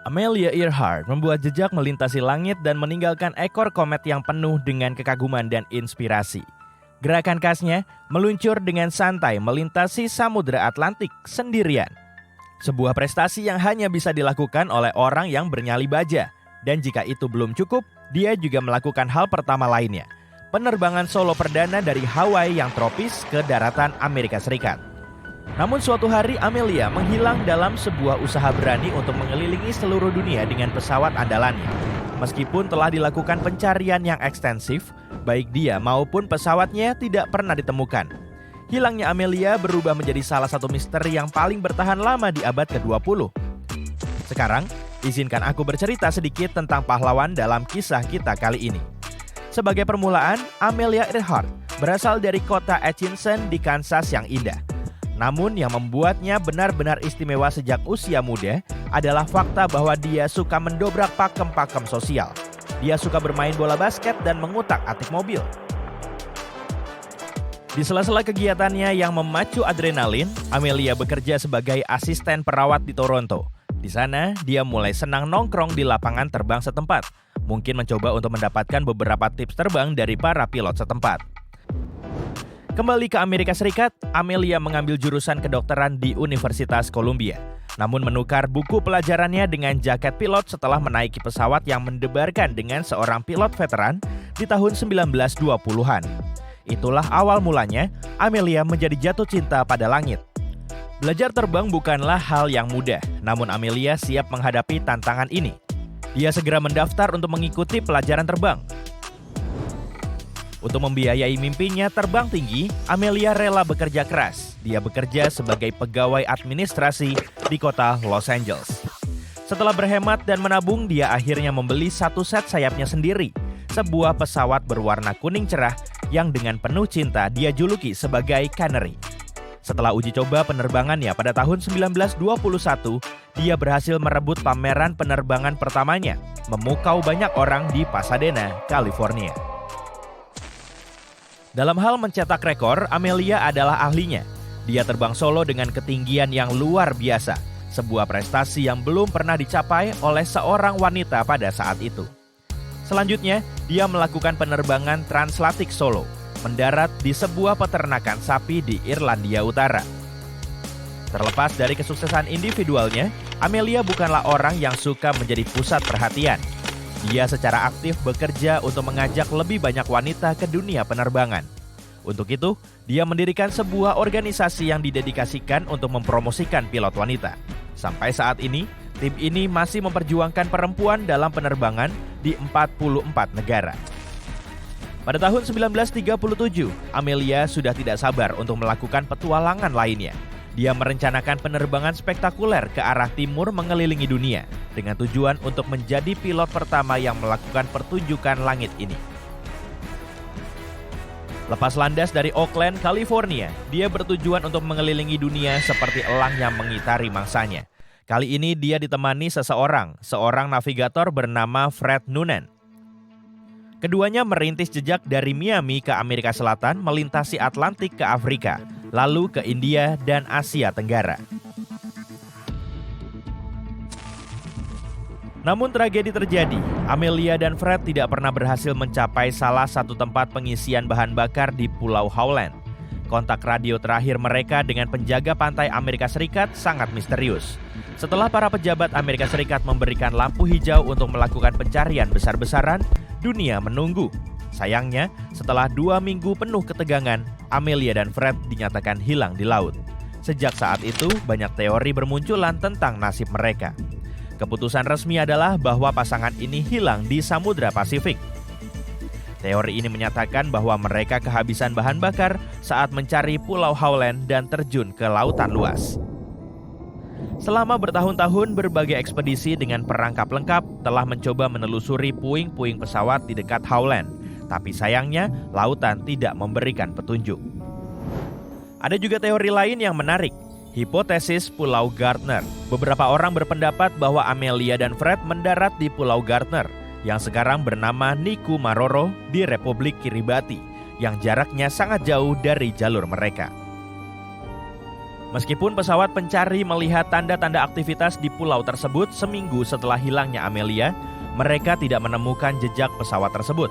Amelia Earhart membuat jejak melintasi langit dan meninggalkan ekor komet yang penuh dengan kekaguman dan inspirasi. Gerakan khasnya meluncur dengan santai melintasi Samudra Atlantik sendirian. Sebuah prestasi yang hanya bisa dilakukan oleh orang yang bernyali baja. Dan jika itu belum cukup, dia juga melakukan hal pertama lainnya. Penerbangan solo perdana dari Hawaii yang tropis ke daratan Amerika Serikat. Namun suatu hari Amelia menghilang dalam sebuah usaha berani untuk mengelilingi seluruh dunia dengan pesawat andalannya. Meskipun telah dilakukan pencarian yang ekstensif, baik dia maupun pesawatnya tidak pernah ditemukan. Hilangnya Amelia berubah menjadi salah satu misteri yang paling bertahan lama di abad ke-20. Sekarang, izinkan aku bercerita sedikit tentang pahlawan dalam kisah kita kali ini. Sebagai permulaan, Amelia Earhart berasal dari kota Atchison di Kansas yang indah. Namun yang membuatnya benar-benar istimewa sejak usia muda adalah fakta bahwa dia suka mendobrak pakem-pakem sosial. Dia suka bermain bola basket dan mengutak-atik mobil. Di sela-sela kegiatannya yang memacu adrenalin, Amelia bekerja sebagai asisten perawat di Toronto. Di sana, dia mulai senang nongkrong di lapangan terbang setempat. Mungkin mencoba untuk mendapatkan beberapa tips terbang dari para pilot setempat. Kembali ke Amerika Serikat, Amelia mengambil jurusan kedokteran di Universitas Columbia. Namun menukar buku pelajarannya dengan jaket pilot setelah menaiki pesawat yang mendebarkan dengan seorang pilot veteran di tahun 1920-an. Itulah awal mulanya Amelia menjadi jatuh cinta pada langit. Belajar terbang bukanlah hal yang mudah, namun Amelia siap menghadapi tantangan ini. Dia segera mendaftar untuk mengikuti pelajaran terbang. Untuk membiayai mimpinya terbang tinggi, Amelia rela bekerja keras. Dia bekerja sebagai pegawai administrasi di kota Los Angeles. Setelah berhemat dan menabung, dia akhirnya membeli satu set sayapnya sendiri, sebuah pesawat berwarna kuning cerah yang dengan penuh cinta dia juluki sebagai Canary. Setelah uji coba penerbangannya pada tahun 1921, dia berhasil merebut pameran penerbangan pertamanya, memukau banyak orang di Pasadena, California. Dalam hal mencetak rekor, Amelia adalah ahlinya. Dia terbang solo dengan ketinggian yang luar biasa, sebuah prestasi yang belum pernah dicapai oleh seorang wanita pada saat itu. Selanjutnya, dia melakukan penerbangan transatlantik solo, mendarat di sebuah peternakan sapi di Irlandia Utara. Terlepas dari kesuksesan individualnya, Amelia bukanlah orang yang suka menjadi pusat perhatian. Dia secara aktif bekerja untuk mengajak lebih banyak wanita ke dunia penerbangan. Untuk itu, dia mendirikan sebuah organisasi yang didedikasikan untuk mempromosikan pilot wanita. Sampai saat ini, tim ini masih memperjuangkan perempuan dalam penerbangan di 44 negara. Pada tahun 1937, Amelia sudah tidak sabar untuk melakukan petualangan lainnya. Dia merencanakan penerbangan spektakuler ke arah timur mengelilingi dunia dengan tujuan untuk menjadi pilot pertama yang melakukan pertunjukan langit ini. Lepas landas dari Oakland, California, dia bertujuan untuk mengelilingi dunia seperti elang yang mengitari mangsanya. Kali ini dia ditemani seorang navigator bernama Fred Noonan. Keduanya merintis jejak dari Miami ke Amerika Selatan, melintasi Atlantik ke Afrika, lalu ke India dan Asia Tenggara. Namun tragedi terjadi. Amelia dan Fred tidak pernah berhasil mencapai salah satu tempat pengisian bahan bakar di Pulau Howland. Kontak radio terakhir mereka dengan penjaga pantai Amerika Serikat sangat misterius. Setelah para pejabat Amerika Serikat memberikan lampu hijau untuk melakukan pencarian besar-besaran, dunia menunggu. Sayangnya, setelah 2 minggu penuh ketegangan, Amelia dan Fred dinyatakan hilang di laut. Sejak saat itu, banyak teori bermunculan tentang nasib mereka. Keputusan resmi adalah bahwa pasangan ini hilang di Samudra Pasifik. Teori ini menyatakan bahwa mereka kehabisan bahan bakar saat mencari Pulau Howland dan terjun ke lautan luas. Selama bertahun-tahun, berbagai ekspedisi dengan perangkap lengkap telah mencoba menelusuri puing-puing pesawat di dekat Howland. Tapi sayangnya, lautan tidak memberikan petunjuk. Ada juga teori lain yang menarik, hipotesis Pulau Gardner. Beberapa orang berpendapat bahwa Amelia dan Fred mendarat di Pulau Gardner, yang sekarang bernama Niku Maroro di Republik Kiribati, yang jaraknya sangat jauh dari jalur mereka. Meskipun pesawat pencari melihat tanda-tanda aktivitas di pulau tersebut seminggu setelah hilangnya Amelia, mereka tidak menemukan jejak pesawat tersebut.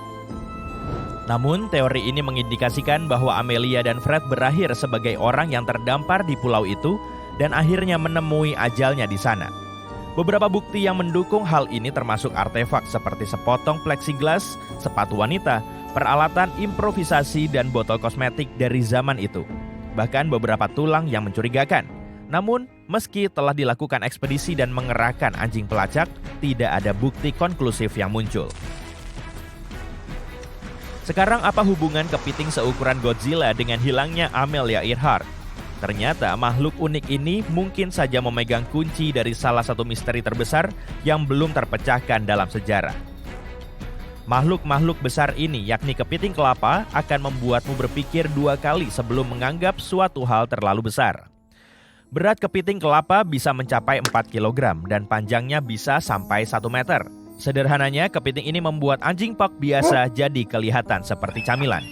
Namun, teori ini mengindikasikan bahwa Amelia dan Fred berakhir sebagai orang yang terdampar di pulau itu dan akhirnya menemui ajalnya di sana. Beberapa bukti yang mendukung hal ini termasuk artefak seperti sepotong plexiglas, sepatu wanita, peralatan improvisasi, dan botol kosmetik dari zaman itu. Bahkan beberapa tulang yang mencurigakan. Namun, meski telah dilakukan ekspedisi dan mengerahkan anjing pelacak, tidak ada bukti konklusif yang muncul. Sekarang apa hubungan kepiting seukuran Godzilla dengan hilangnya Amelia Earhart? Ternyata makhluk unik ini mungkin saja memegang kunci dari salah satu misteri terbesar yang belum terpecahkan dalam sejarah. Makhluk-makhluk besar ini, yakni kepiting kelapa, akan membuatmu berpikir dua kali sebelum menganggap suatu hal terlalu besar. Berat kepiting kelapa bisa mencapai 4 kg dan panjangnya bisa sampai 1 meter. Sederhananya, kepiting ini membuat anjing pak biasa jadi kelihatan seperti camilan.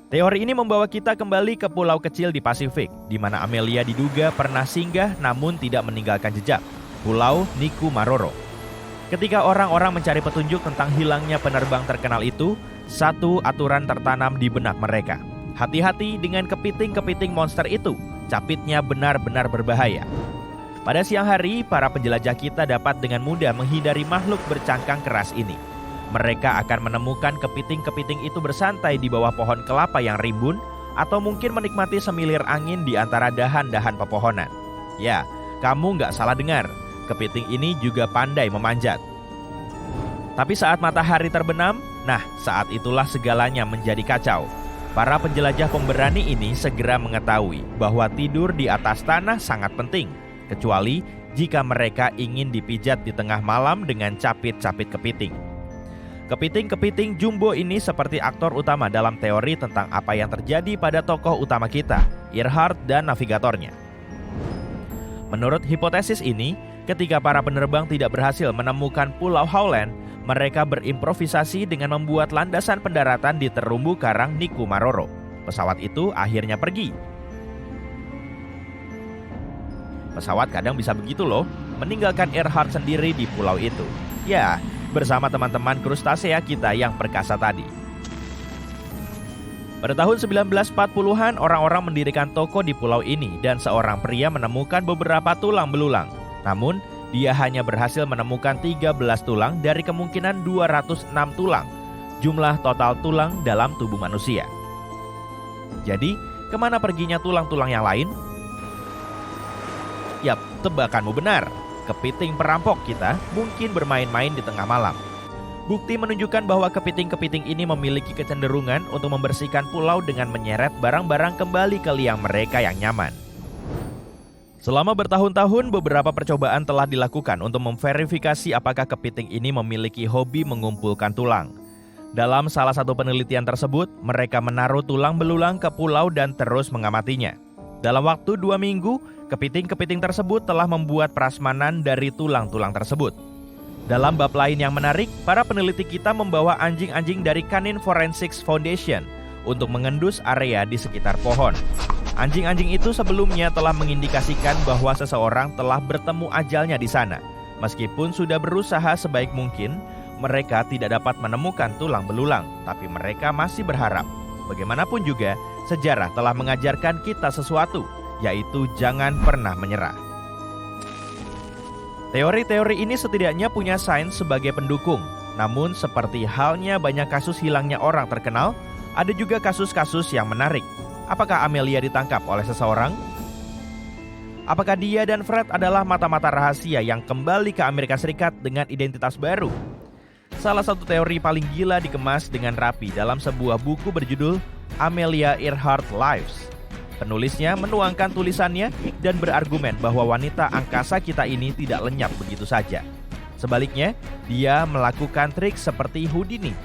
Teori ini membawa kita kembali ke pulau kecil di Pasifik, di mana Amelia diduga pernah singgah namun tidak meninggalkan jejak, Pulau Niku Maroro. Ketika orang-orang mencari petunjuk tentang hilangnya penerbang terkenal itu, satu aturan tertanam di benak mereka. Hati-hati dengan kepiting-kepiting monster itu, capitnya benar-benar berbahaya. Pada siang hari, para penjelajah kita dapat dengan mudah menghindari makhluk bercangkang keras ini. Mereka akan menemukan kepiting-kepiting itu bersantai di bawah pohon kelapa yang rimbun, atau mungkin menikmati semilir angin di antara dahan-dahan pepohonan. Ya, kamu nggak salah dengar. Kepiting ini juga pandai memanjat. Tapi saat matahari terbenam, nah saat itulah segalanya menjadi kacau. Para penjelajah pemberani ini segera mengetahui bahwa tidur di atas tanah sangat penting, kecuali jika mereka ingin dipijat di tengah malam dengan capit-capit kepiting. Kepiting-kepiting jumbo ini seperti aktor utama dalam teori tentang apa yang terjadi pada tokoh utama kita, Earhart dan navigatornya. Menurut hipotesis ini, ketika para penerbang tidak berhasil menemukan Pulau Howland, mereka berimprovisasi dengan membuat landasan pendaratan di terumbu karang Niku Maroro. Pesawat itu akhirnya pergi. Pesawat kadang bisa begitu loh, meninggalkan Earhart sendiri di pulau itu. Ya, bersama teman-teman krustasea kita yang perkasa tadi. Pada tahun 1940-an, orang-orang mendirikan toko di pulau ini dan seorang pria menemukan beberapa tulang belulang. Namun, dia hanya berhasil menemukan 13 tulang dari kemungkinan 206 tulang, jumlah total tulang dalam tubuh manusia. Jadi, kemana perginya tulang-tulang yang lain? Yap, tebakanmu benar. Kepiting perampok kita mungkin bermain-main di tengah malam. Bukti menunjukkan bahwa kepiting-kepiting ini memiliki kecenderungan untuk membersihkan pulau dengan menyeret barang-barang kembali ke liang mereka yang nyaman. Selama bertahun-tahun, beberapa percobaan telah dilakukan untuk memverifikasi apakah kepiting ini memiliki hobi mengumpulkan tulang. Dalam salah satu penelitian tersebut, mereka menaruh tulang belulang ke pulau dan terus mengamatinya. Dalam waktu 2 minggu, kepiting-kepiting tersebut telah membuat prasmanan dari tulang-tulang tersebut. Dalam bab lain yang menarik, para peneliti kita membawa anjing-anjing dari Canine Forensics Foundation untuk mengendus area di sekitar pohon. Anjing-anjing itu sebelumnya telah mengindikasikan bahwa seseorang telah bertemu ajalnya di sana. Meskipun sudah berusaha sebaik mungkin, mereka tidak dapat menemukan tulang belulang, tapi mereka masih berharap. Bagaimanapun juga, sejarah telah mengajarkan kita sesuatu, yaitu jangan pernah menyerah. Teori-teori ini setidaknya punya sains sebagai pendukung. Namun seperti halnya banyak kasus hilangnya orang terkenal, ada juga kasus-kasus yang menarik. Apakah Amelia ditangkap oleh seseorang? Apakah dia dan Fred adalah mata-mata rahasia yang kembali ke Amerika Serikat dengan identitas baru? Salah satu teori paling gila dikemas dengan rapi dalam sebuah buku berjudul Amelia Earhart Lives. Penulisnya menuangkan tulisannya dan berargumen bahwa wanita angkasa kita ini tidak lenyap begitu saja. Sebaliknya, dia melakukan trik seperti Houdini.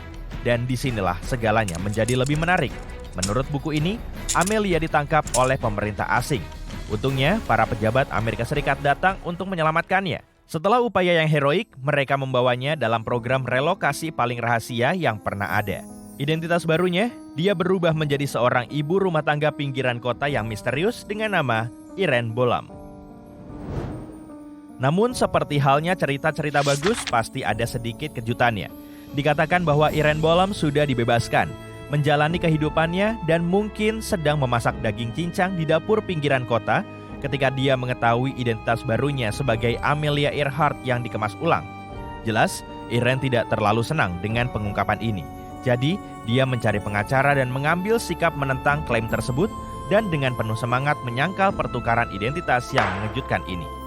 Dan disinilah segalanya menjadi lebih menarik. Menurut buku ini, Amelia ditangkap oleh pemerintah asing. Untungnya, para pejabat Amerika Serikat datang untuk menyelamatkannya. Setelah upaya yang heroik, mereka membawanya dalam program relokasi paling rahasia yang pernah ada. Identitas barunya, dia berubah menjadi seorang ibu rumah tangga pinggiran kota yang misterius dengan nama Irene Bolam. Namun seperti halnya cerita-cerita bagus, pasti ada sedikit kejutannya. Dikatakan bahwa Irene Bolam sudah dibebaskan, menjalani kehidupannya dan mungkin sedang memasak daging cincang di dapur pinggiran kota ketika dia mengetahui identitas barunya sebagai Amelia Earhart yang dikemas ulang. Jelas, Irene tidak terlalu senang dengan pengungkapan ini. Jadi, dia mencari pengacara dan mengambil sikap menentang klaim tersebut dan dengan penuh semangat menyangkal pertukaran identitas yang mengejutkan ini.